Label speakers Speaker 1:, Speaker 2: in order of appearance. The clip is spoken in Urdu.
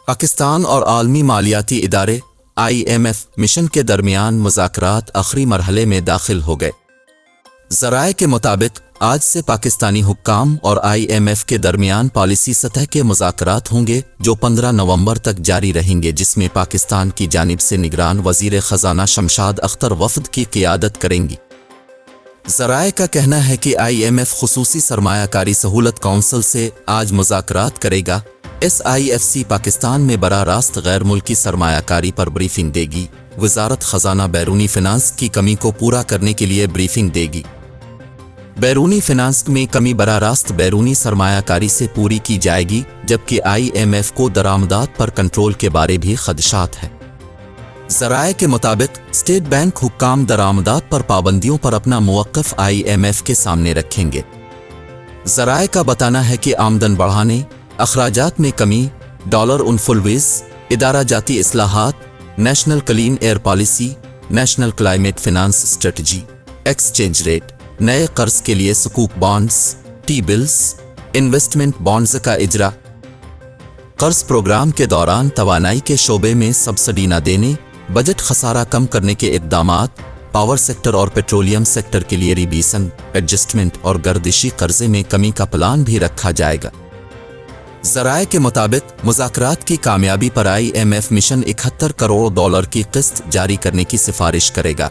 Speaker 1: پاکستان اور عالمی مالیاتی ادارے IMF مشن کے درمیان مذاکرات آخری مرحلے میں داخل ہو گئے۔ ذرائع کے مطابق آج سے پاکستانی حکام اور IMF کے درمیان پالیسی سطح کے مذاکرات ہوں گے جو 15 نومبر تک جاری رہیں گے، جس میں پاکستان کی جانب سے نگران وزیر خزانہ شمشاد اختر وفد کی قیادت کریں گی۔ ذرائع کا کہنا ہے کہ IMF خصوصی سرمایہ کاری سہولت کونسل سے آج مذاکرات کرے گا۔ SIFC پاکستان میں براہ راست غیر ملکی سرمایہ کاری پر بریفنگ دے گی۔ وزارت خزانہ بیرونی فنانس کی کمی کو پورا کرنے کے لیے بریفنگ دے گی۔ بیرونی فنانس میں کمی براہ راست بیرونی سرمایہ کاری سے پوری کی جائے گی، جبکہ IMF کو درآمدات پر کنٹرول کے بارے بھی خدشات ہیں۔ ذرائع کے مطابق اسٹیٹ بینک حکام درآمدات پر پابندیوں پر اپنا موقف IMF کے سامنے رکھیں گے۔ ذرائع کا بتانا ہے کہ آمدن بڑھانے، اخراجات میں کمی، ڈالر انفلوئنس، ادارہ جاتی اصلاحات، national clean air policy, national climate finance strategy, exchange rate, نئے قرض کے لیے سکوک bonds, T bills, investment bonds کا اجرا، قرض پروگرام کے دوران توانائی کے شعبے میں سبسڈی نہ دینے، بجٹ خسارہ کم کرنے کے اقدامات، پاور سیکٹر اور پیٹرولیم سیکٹر کے لیے ریبیسن، ایڈجسٹمنٹ اور گردشی قرضے میں کمی کا پلان بھی رکھا جائے گا۔ ذرائع کے مطابق مذاکرات کی کامیابی پر IMF مشن $71 کروڑ کی قسط جاری کرنے کی سفارش کرے گا۔